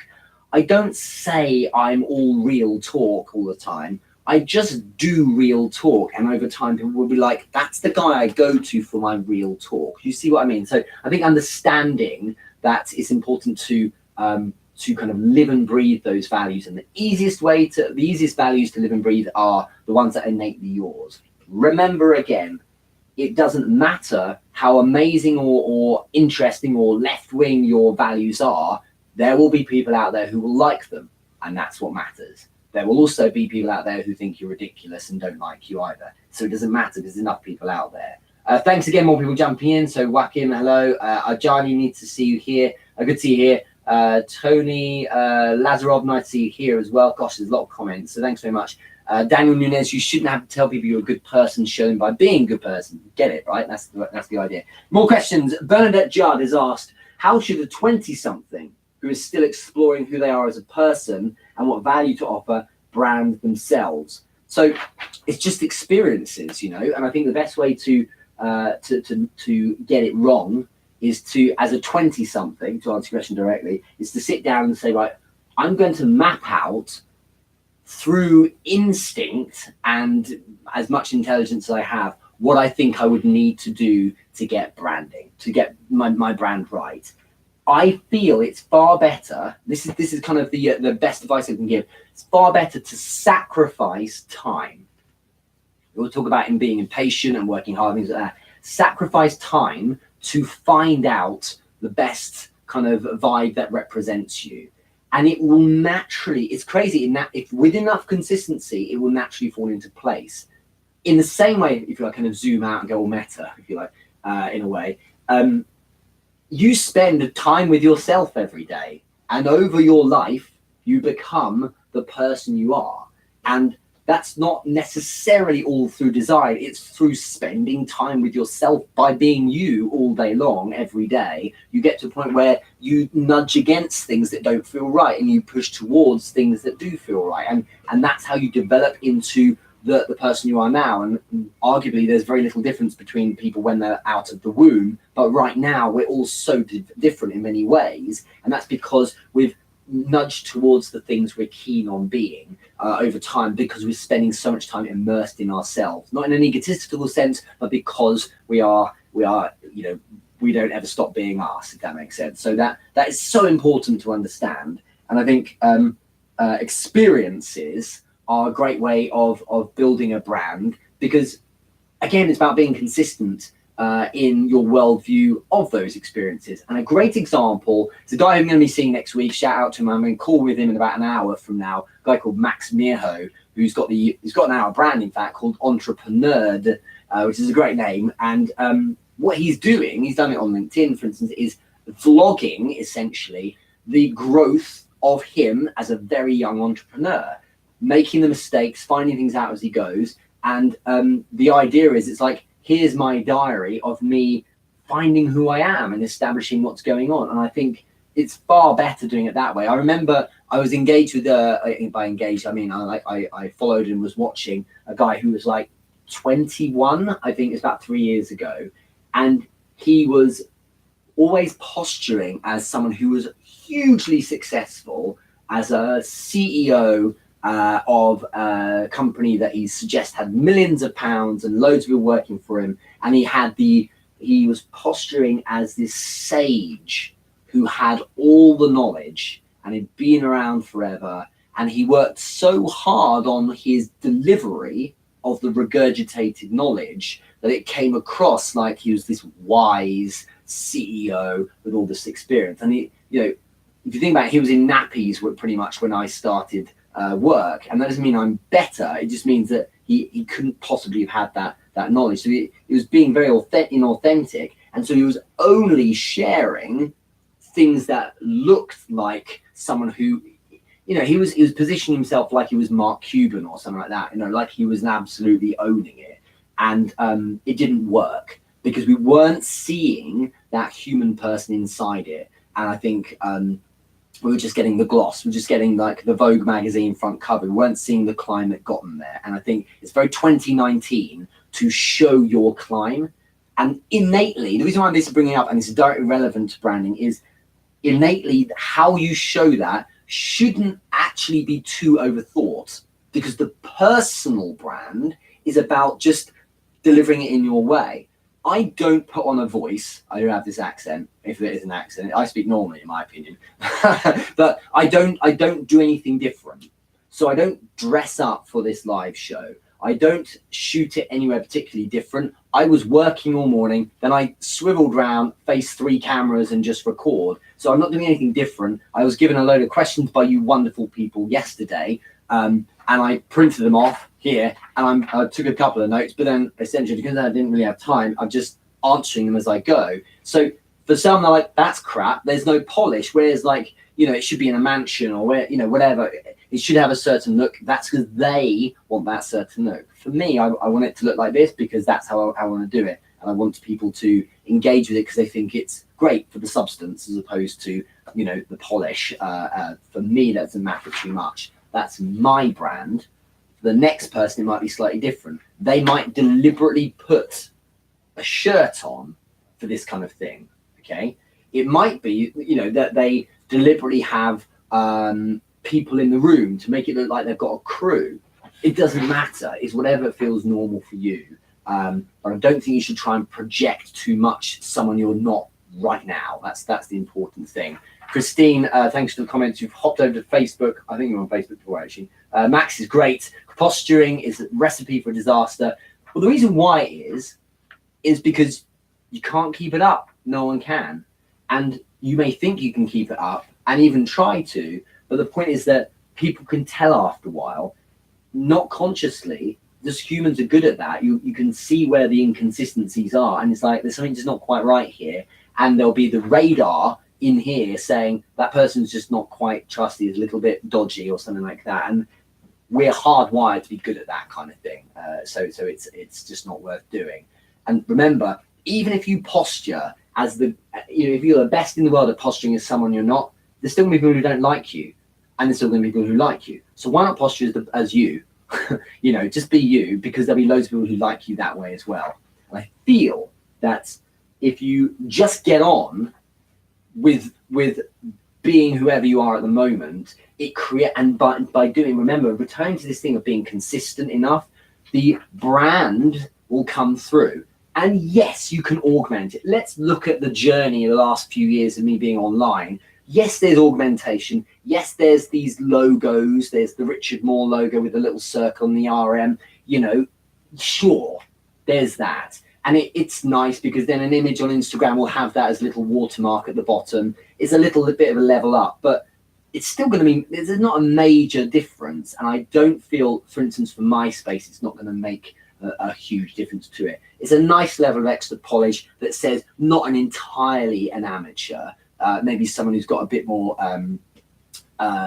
I don't say I'm all real talk all the time. I just do real talk, and over time people will be like, that's the guy I go to for my real talk. You see what I mean? So I think understanding that it's important to kind of live and breathe those values, and the easiest values to live and breathe are the ones that are innately yours. Remember again, it doesn't matter how amazing or interesting or left-wing your values are, there will be people out there who will like them, and that's what matters. There will also be people out there who think you're ridiculous and don't like you either. So it doesn't matter, there's enough people out there. Thanks again, more people jumping in. So Wakim, hello. Ajani, need to see you here. Good to see you here. Tony Lazarov, nice to see you here as well. Gosh, there's a lot of comments, so thanks very much. Daniel Nunez, you shouldn't have to tell people you're a good person, shown by being a good person. Get it, right? That's the idea. More questions. Bernadette Judd has asked, how should a 20-something who is still exploring who they are as a person and what value to offer brand themselves? So it's just experiences, and I think the best way to get it wrong is to, as a 20-something, to answer your question directly, is to sit down and say, right, I'm going to map out through instinct and as much intelligence as I have, what I think I would need to do to get branding, to get my brand right. I feel it's far better. This is kind of the best advice I can give. It's far better to sacrifice time. We'll talk about him being impatient and working hard, things like that. Sacrifice time to find out the best kind of vibe that represents you. And it will naturally, it's crazy in that if with enough consistency, it will naturally fall into place. In the same way, if you like, kind of zoom out and go all meta, if you like, in a way, you spend time with yourself every day, and over your life, you become the person you are. And that's not necessarily all through design. It's through spending time with yourself. By being you all day long, every day, you get to a point where you nudge against things that don't feel right, and you push towards things that do feel right. And that's how you develop into the person you are now. And arguably, there's very little difference between people when they're out of the womb. But right now, we're all so different in many ways. And that's because we've nudged towards the things we're keen on being over time, because we're spending so much time immersed in ourselves, not in an egotistical sense, but because we don't ever stop being us, if that makes sense. So that is so important to understand. And I think experiences are a great way of building a brand, because again, it's about being consistent in your worldview of those experiences. And a great example is a guy who I'm going to be seeing next week. Shout out to him. I'm going to call with him in about an hour from now. A guy called Max Mirho, he's got an hour brand, in fact, called Entrepreneur, which is a great name. And what he's doing, he's done it on LinkedIn, for instance, is vlogging essentially the growth of him as a very young entrepreneur, making the mistakes, finding things out as he goes. And the idea is, it's like, here's my diary of me finding who I am and establishing what's going on. And I think it's far better doing it that way. I remember I was engaged with, by engaged, I mean, I followed and was watching a guy who was like 21, I think it's about 3 years ago. And he was always posturing as someone who was hugely successful as a CEO of a company that he suggests had millions of pounds and loads of people working for him. And he was posturing as this sage who had all the knowledge and had been around forever. And he worked so hard on his delivery of the regurgitated knowledge that it came across like he was this wise CEO with all this experience. And he, if you think about it, he was in nappies pretty much when I started work. And that doesn't mean I'm better. It just means that he couldn't possibly have had that knowledge. So he was being very inauthentic. And so he was only sharing things that looked like someone who, he was positioning himself like he was Mark Cuban or something like that, like he was absolutely owning it. And it didn't work because we weren't seeing that human person inside it. And I think we were just getting the gloss. We're just getting like the Vogue magazine front cover. We weren't seeing the climb that got them there. And I think it's very 2019 to show your climb. And innately, the reason why this is bringing up, and it's directly relevant to branding, is innately how you show that shouldn't actually be too overthought, because the personal brand is about just delivering it in your way. I don't put on a voice. I don't have this accent, if it is an accent. I speak normally, in my opinion. But I don't do anything different. So I don't dress up for this live show. I don't shoot it anywhere particularly different. I was working all morning, then I swiveled around, faced 3 cameras and just record. So I'm not doing anything different. I was given a load of questions by you wonderful people yesterday, and I printed them off here, and I took a couple of notes, but then essentially because I didn't really have time, I'm just answering them as I go. So for some, they're like, that's crap, there's no polish, whereas like, it should be in a mansion or where, whatever. It should have a certain look. That's because they want that certain look. For me, I want it to look like this because that's how I want to do it. And I want people to engage with it because they think it's great for the substance as opposed to, the polish. For me, that doesn't matter too much. That's my brand. For the next person, it might be slightly different. They might deliberately put a shirt on for this kind of thing, okay? It might be, that they deliberately have people in the room to make it look like they've got a crew. It doesn't matter. It's whatever feels normal for you. But I don't think you should try and project too much someone you're not right now. That's the important thing. Christine, thanks for the comments. You've hopped over to Facebook. I think you're on Facebook before, actually. Max is great. Posturing is a recipe for disaster. Well, the reason why is because you can't keep it up. No one can. And you may think you can keep it up and even try to, but the point is that people can tell after a while, not consciously. Just humans are good at that. You can see where the inconsistencies are, and it's like there's something just not quite right here, and there'll be the radar in here saying that person's just not quite trusty, is a little bit dodgy or something like that. And we're hardwired to be good at that kind of thing. So it's just not worth doing. And remember, even if you posture as if you're the best in the world at posturing as someone you're not, there's still going to be people who don't like you, and there's still going to be people who like you. So why not posture as you? Just be you, because there'll be loads of people who like you that way as well. And I feel that if you just get on with being whoever you are at the moment, and by doing, remember, returning to this thing of being consistent enough, the brand will come through. And yes, you can augment it. Let's look at the journey of the last few years of me being online. Yes, there's augmentation. Yes, there's these logos. There's the Richard Moore logo with the little circle and the RM. Sure, there's that. And it's nice because then an image on Instagram will have that as a little watermark at the bottom. It's a little bit of a level up, but it's still going to be, there's not a major difference. And I don't feel, for instance, for MySpace, it's not going to make a huge difference to it. It's a nice level of extra polish that says not entirely an amateur. Maybe someone who's got a bit more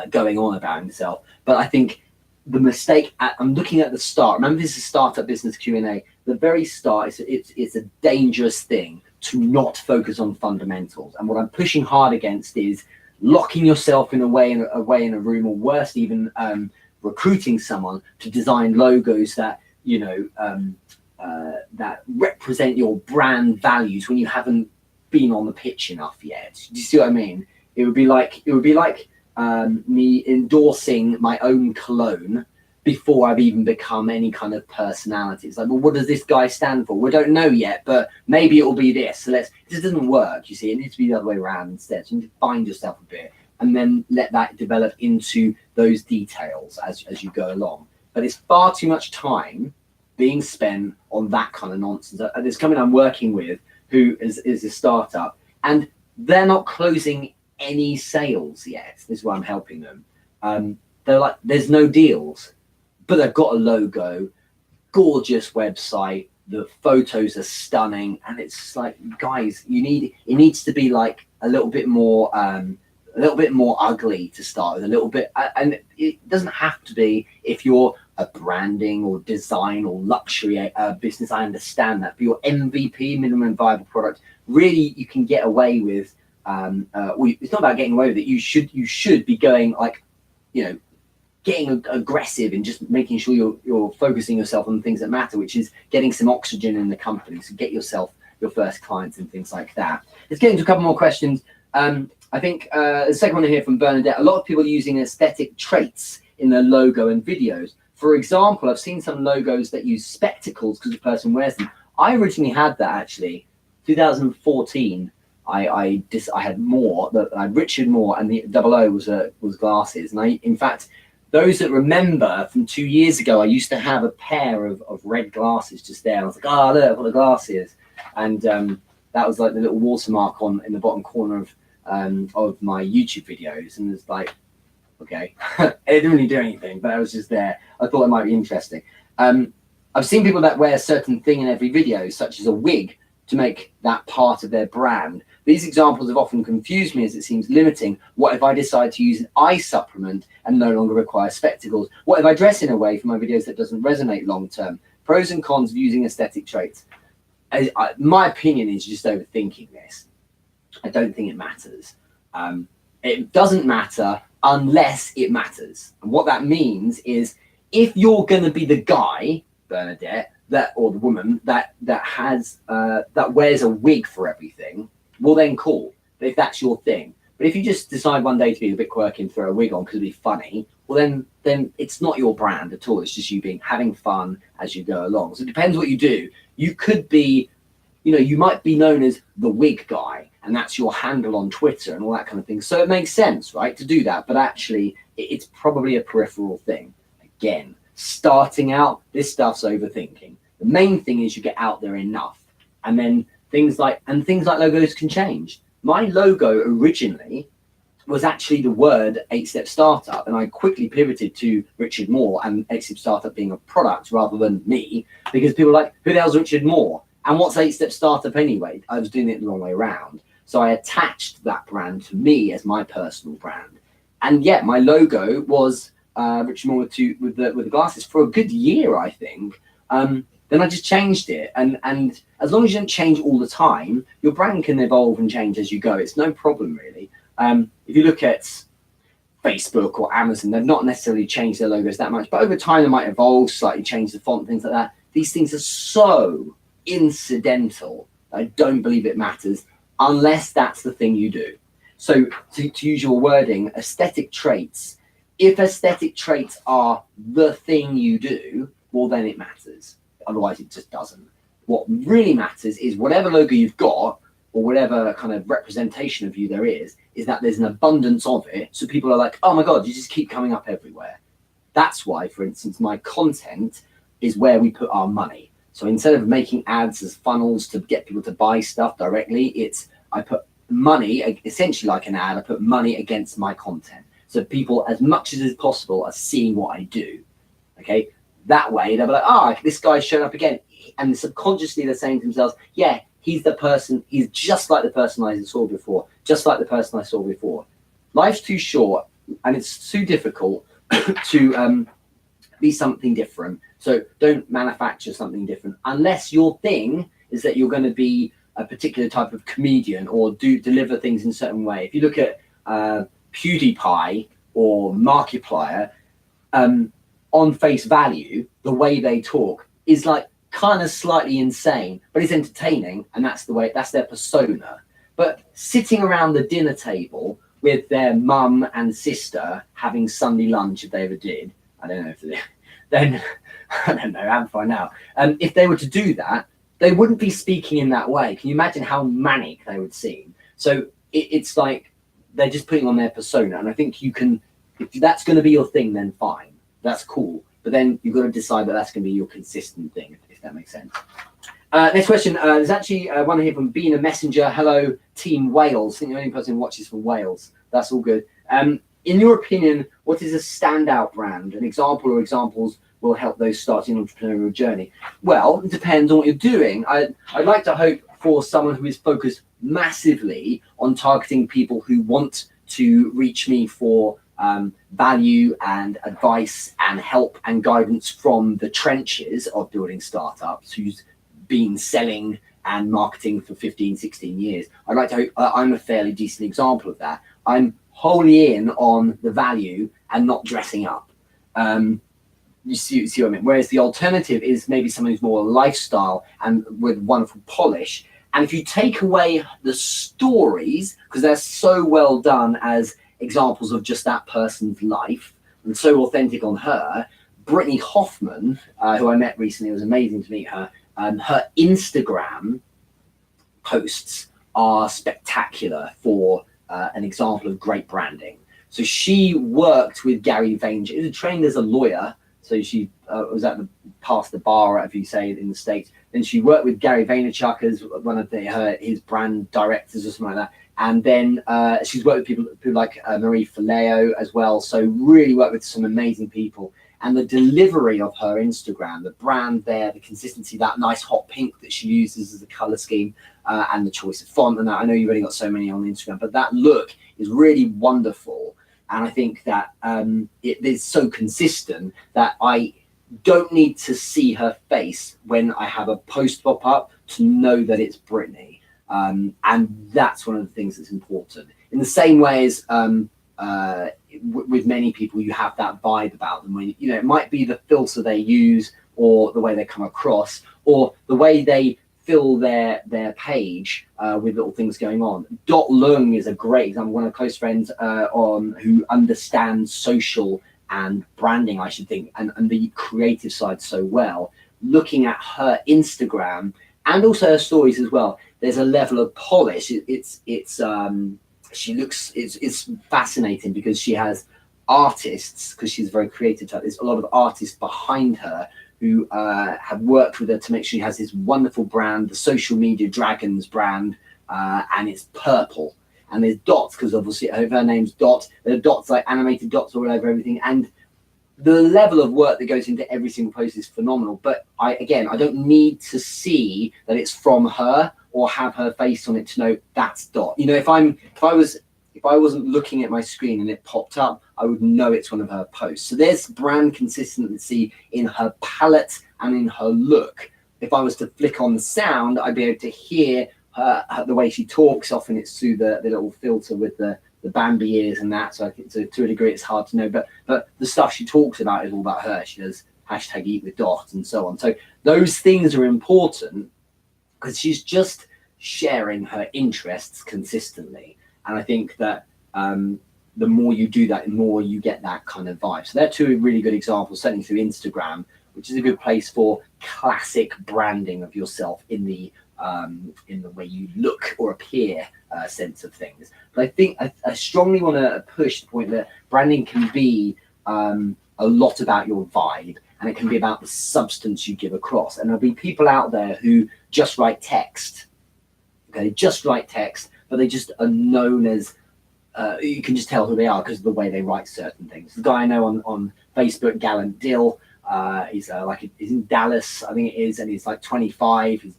going on about himself. But I think the mistake, I'm looking at the start. Remember, this is Startup Business Q&A. The very start, it's a dangerous thing to not focus on fundamentals. And what I'm pushing hard against is locking yourself away in a room, or worse, even recruiting someone to design logos that, that represent your brand values when you haven't been on the pitch enough yet. Do you see what I mean? It would be like me endorsing my own cologne before I've even become any kind of personality. It's like, well, what does this guy stand for? We don't know yet, but maybe it will be this. So it just doesn't work. You see, it needs to be the other way around instead. So you need to find yourself a bit and then let that develop into those details as you go along. But it's far too much time being spent on that kind of nonsense. There's a company I'm working with who is a startup, and they're not closing any sales yet. This is why I'm helping them. They're like, there's no deals, but they've got a logo, gorgeous website, the photos are stunning, and it's like, guys, it needs to be like a little bit more ugly to start with, a little bit, and it doesn't have to be if you're a branding or design or luxury business. I understand that, but your MVP, minimum viable product, really you can get away with. It's not about getting away with it. You should be going like, getting aggressive and just making sure you're focusing yourself on the things that matter, which is getting some oxygen in the company. So get yourself your first clients and things like that. Let's get into a couple more questions. I think the second one here from Bernadette. A lot of people are using aesthetic traits in their logo and videos. For example, I've seen some logos that use spectacles because the person wears them. I originally had that actually, 2014. I had Moore, Richard Moore, and the 00 was glasses. And in fact, those that remember from 2 years ago, I used to have a pair of red glasses just there. And I was like, oh, look, what the glasses. And that was like the little watermark in the bottom corner of my YouTube videos. And it's like, okay, it didn't really do anything, but I was just there. I thought it might be interesting. I've seen people that wear a certain thing in every video, such as a wig, to make that part of their brand. These examples have often confused me as it seems limiting. What if I decide to use an eye supplement and no longer require spectacles? What if I dress in a way for my videos that doesn't resonate long term? Pros and cons of using aesthetic traits. My opinion is just overthinking this. I don't think it matters. It doesn't matter unless it matters. And what that means is if you're going to be the guy, Bernadette, or the woman that wears a wig for everything, well then cool, if that's your thing. But if you just decide one day to be a bit quirky and throw a wig on because it'd be funny, well then it's not your brand at all. It's just you having fun as you go along. So it depends what you do. You could be, you might be known as the wig guy, and that's your handle on Twitter and all that kind of thing. So it makes sense, right, to do that. But actually, it's probably a peripheral thing. Again, starting out, this stuff's overthinking. The main thing is you get out there enough, and then things like logos can change. My logo originally was actually the word 8-Step Startup, and I quickly pivoted to Richard Moore and 8-Step Startup being a product rather than me, because people were like, who the hell's Richard Moore? And what's 8-Step Startup anyway? I was doing it the wrong way around. So I attached that brand to me as my personal brand. And yeah, my logo was Richard Moore with the glasses for a good year, I think. Then I just changed it. And as long as you don't change all the time, your brand can evolve and change as you go. It's no problem, really. If you look at Facebook or Amazon, they've not necessarily changed their logos that much, but over time they might evolve, slightly change the font, things like that. These things are so incidental. I don't believe it matters unless that's the thing you do. So to use your wording, aesthetic traits, if aesthetic traits are the thing you do, well, then it matters. Otherwise, it just doesn't. What really matters is whatever logo you've got or whatever kind of representation of you there is that there's an abundance of it. So people are like, oh my God, you just keep coming up everywhere. That's why, for instance, my content is where we put our money. So instead of making ads as funnels to get people to buy stuff directly, I put money, essentially like an ad, I put money against my content. So people, as much as is possible, are seeing what I do. Okay. That way, they'll be like, this guy's shown up again. And subconsciously, they're saying to themselves, yeah, he's just like the person I saw before, just like the person I saw before. Life's too short and it's too difficult to be something different. So don't manufacture something different unless your thing is that you're going to be a particular type of comedian or deliver things in a certain way. If you look at PewDiePie or Markiplier, on face value, the way they talk is like kind of slightly insane, but it's entertaining, and that's their persona. but sitting around the dinner table with their mum and sister having Sunday lunch, if they ever did, I don't know if they did, then I don't know, I'll find out. If they were to do that, they wouldn't be speaking in that way. Can you imagine how manic they would seem? So it's like they're just putting on their persona. And I think you can, if that's going to be your thing, then fine, that's cool. But then you've got to decide that that's going to be your consistent thing, if that makes sense. Next question. There's actually one here from Being a Messenger. Hello, Team Wales. I think the only person who watches from Wales. That's all good. In your opinion, what is a standout brand? An example or examples will help those starting an entrepreneurial journey. Well, it depends on what you're doing. I'd like to hope for someone who is focused massively on targeting people who want to reach me for value and advice and help and guidance from the trenches of building startups, who's been selling and marketing for 15, 16 years. I'd like to hope I'm a fairly decent example of that. I'm wholly in on the value and not dressing up. You see what I mean? Whereas the alternative is maybe someone who's more lifestyle and with wonderful polish. And if you take away the stories, because they're so well done as examples of just that person's life and so authentic on her, Brittany Hoffman, who I met recently, it was amazing to meet her. Her Instagram posts are spectacular for an example of great branding. So she worked with Gary Vaynerchuk. She was trained as a lawyer. So she was past the bar, if you say, in the States. Then she worked with Gary Vaynerchuk as one of his brand directors or something like that. And then she's worked with people like Marie Forleo as well. So really worked with some amazing people. And the delivery of her Instagram, the brand there, the consistency, that nice hot pink that she uses as a color scheme, and the choice of font. And that, I know you've already got so many on Instagram, but that look is really wonderful. And I think that it is so consistent that I don't need to see her face when I have a post pop up to know that it's Brittany. And that's one of the things that's important. In the same way as with many people, you have that vibe about them. When, it might be the filter they use, or the way they come across, or the way they fill their page with little things going on. Dot Lung is a great example. One of close friends who understands social and branding, I should think, and the creative side so well. Looking at her Instagram and also her stories as well, there's a level of polish. It's fascinating because she has artists, because she's a very creative type. There's a lot of artists behind her who have worked with her to make sure she has this wonderful brand, the Social Media Dragons brand, and it's purple. And there's dots, because obviously her name's Dot. There are dots, like animated dots all over everything. And the level of work that goes into every single post is phenomenal. But I don't need to see that it's from her or have her face on it to know that's Dot. If I wasn't looking at my screen and it popped up, I would know it's one of her posts. So there's brand consistency in her palette and in her look. If I was to flick on the sound, I'd be able to hear her the way she talks. Often it's through the little filter with the Bambi ears and that. So I think to a degree it's hard to know. But the stuff she talks about is all about her. She does #EatWithDot and so on. So those things are important because she's just sharing her interests consistently. And I think that the more you do that, the more you get that kind of vibe. So they're two really good examples, certainly through Instagram, which is a good place for classic branding of yourself in the way you look or appear sense of things. But I think I strongly want to push the point that branding can be a lot about your vibe, and it can be about the substance you give across. And there'll be people out there who just write text. Okay, just write text, but they just are known as, you can just tell who they are because of the way they write certain things. The guy I know on Facebook, Gallant Dill, he's in Dallas, I think it is, and he's like 25. He's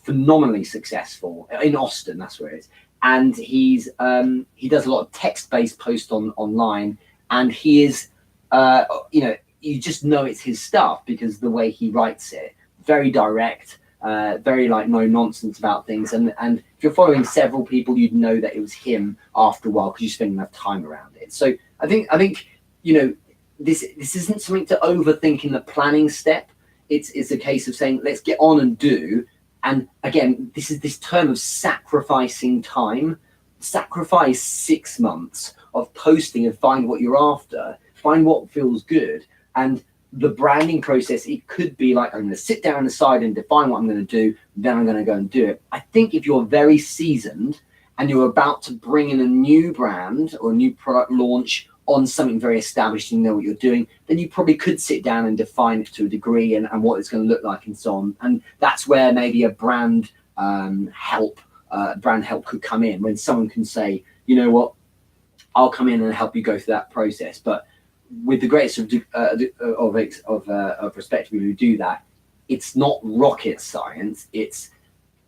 phenomenally successful in Austin, that's where it is. And he does a lot of text-based posts online, and he is, you just know it's his stuff because the way he writes it, very direct. Very no nonsense about things, and if you're following several people, you'd know that it was him after a while because you spend enough time around it. So I think this isn't something to overthink in the planning step. It's a case of saying let's get on and do, And again, this is this term of sacrificing time. Sacrifice 6 months of posting and find what you're after, find what feels good. And the branding process, it could be like, I'm going to sit down on the side and define what I'm going to do, then I'm going to go and do it. I think if you're very seasoned and you're about to bring in a new brand or a new product launch on something very established, you know what you're doing, then you probably could sit down and define it to a degree and what it's going to look like and so on. And that's where maybe a brand help could come in, when someone can say, you know what, I'll come in and help you go through that process. But with the greatest of respect to people who do that, it's not rocket science. It's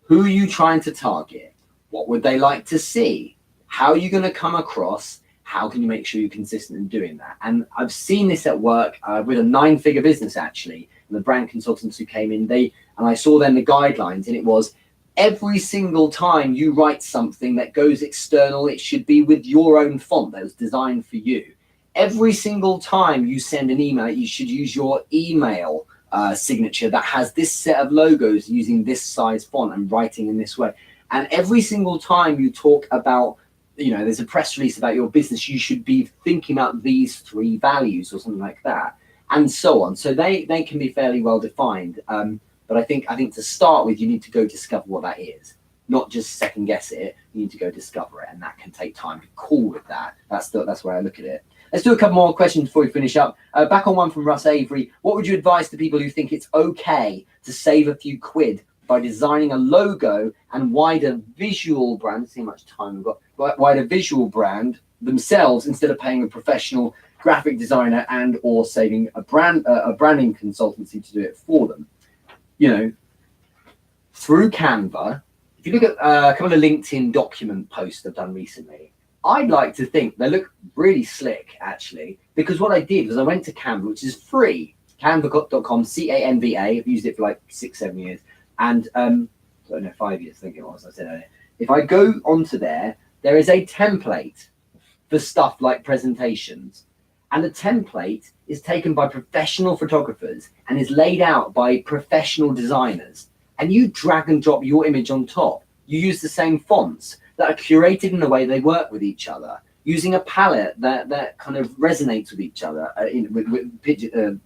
who are you trying to target? What would they like to see? How are you going to come across? How can you make sure you're consistent in doing that? And I've seen this at work with a 9-figure business, actually. And the brand consultants who came in, and I saw then the guidelines, and it was every single time you write something that goes external, it should be with your own font that was designed for you. Every single time you send an email, you should use your email signature that has this set of logos using this size font and writing in this way. And every single time you talk about, there's a press release about your business, you should be thinking about these 3 values or something like that, and so on. So they can be fairly well defined. But I think to start with, you need to go discover what that is, not just second guess it. You need to go discover it, and that can take time. Be cool with that. That's where I look at it. Let's do a couple more questions before we finish up. Back on one from Russ Avery. What would you advise to people who think it's okay to save a few quid by designing a logo and wider visual brand? See how much time we've got. Wider visual brand themselves instead of paying a professional graphic designer and or saving a branding consultancy to do it for them. Through Canva, if you look at a couple of LinkedIn document posts I've done recently, I'd like to think they look really slick, actually, because what I did was I went to Canva, which is free, canva.com, Canva. I've used it for like 6-7 years. And I don't know, 5 years, I think it was, I said earlier. If I go onto there is a template for stuff like presentations. And the template is taken by professional photographers and is laid out by professional designers. And you drag and drop your image on top. You use the same fonts that are curated in a way they work with each other, using a palette that kind of resonates with each other, the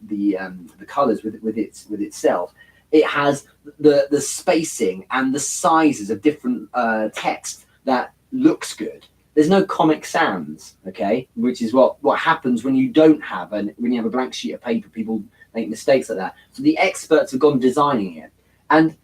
colors with itself. It has the spacing and the sizes of different text that looks good. There's no Comic Sans, okay, which is what happens when you don't have when you have a blank sheet of paper. People make mistakes like that. So the experts have gone designing it, and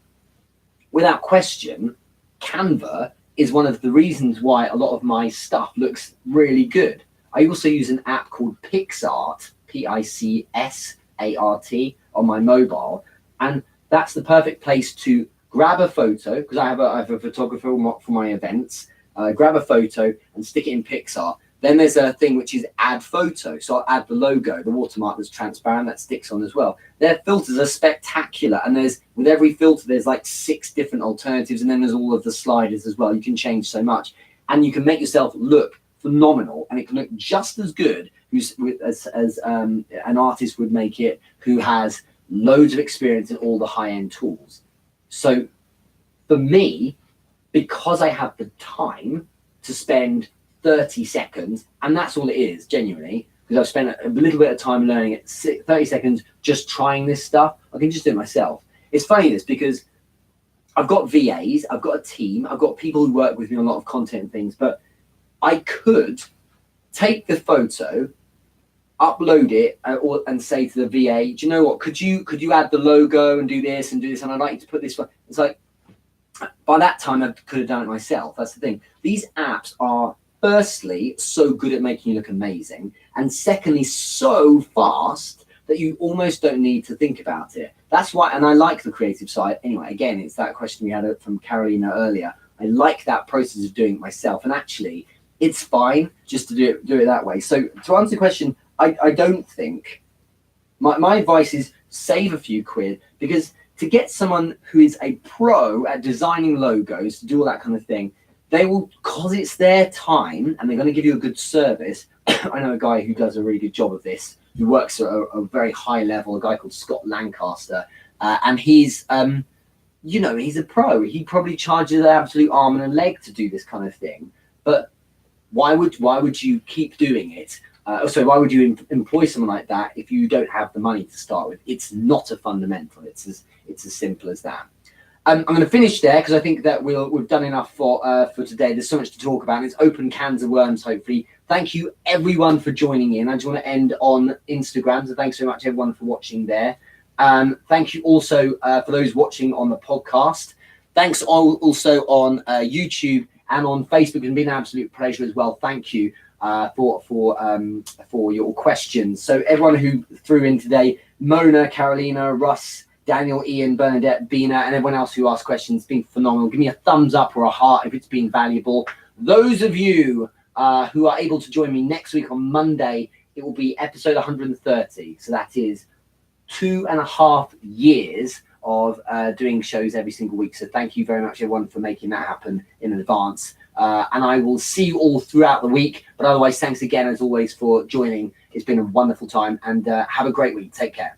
without question, Canva is one of the reasons why a lot of my stuff looks really good. I also use an app called PicsArt, Picsart, on my mobile, and that's the perfect place to grab a photo, because I have a photographer for my events. Grab a photo and stick it in PicsArt. Then there's a thing which is add photo. So I'll add the logo, the watermark that's transparent, that sticks on as well. Their filters are spectacular. And with every filter, there's like 6 different alternatives. And then there's all of the sliders as well. You can change so much. And you can make yourself look phenomenal. And it can look just as good as an artist would make it who has loads of experience in all the high-end tools. So for me, because I have the time to spend 30 seconds, and that's all it is, genuinely, because I've spent a little bit of time learning it, 30 seconds just trying this stuff, I can just do it myself. It's funny this, because I've got VAs, I've got a team, I've got people who work with me on a lot of content and things, but I could take the photo, upload it, and say to the VA, do you know what, could you add the logo and do this, and I'd like you to put this one. It's like, by that time, I could have done it myself. That's the thing. These apps are, firstly, so good at making you look amazing, and secondly, so fast that you almost don't need to think about it. That's why, and I like the creative side. Anyway, again, it's that question we had from Carolina earlier. I like that process of doing it myself, and actually, it's fine just to do it that way. So to answer the question, I don't think, my advice is save a few quid, because to get someone who is a pro at designing logos, to do all that kind of thing, they will, because it's their time and they're going to give you a good service. I know a guy who does a really good job of this, who works at a very high level, a guy called Scott Lancaster, and he's you know, he's a pro. He probably charges an absolute arm and a leg to do this kind of thing. But why would you keep doing it? So why would you employ someone like that if you don't have the money to start with? It's not a fundamental. It's as simple as that. I'm going to finish there because I think that we've done enough for today. There's so much to talk about. It's open cans of worms, hopefully. Thank you, everyone, for joining in. I just want to end on Instagram. So thanks so much, everyone, for watching there. Thank you also for those watching on the podcast. Thanks also on YouTube and on Facebook. It's been an absolute pleasure as well. Thank you for your questions. So everyone who threw in today, Mona, Carolina, Russ, Daniel, Ian, Bernadette, Bina, and everyone else who asked questions, it's been phenomenal. Give me a thumbs up or a heart if it's been valuable. Those of you who are able to join me next week on Monday, it will be episode 130. So that is 2.5 years of doing shows every single week. So thank you very much, everyone, for making that happen in advance. And I will see you all throughout the week. But otherwise, thanks again, as always, for joining. It's been a wonderful time, and have a great week. Take care.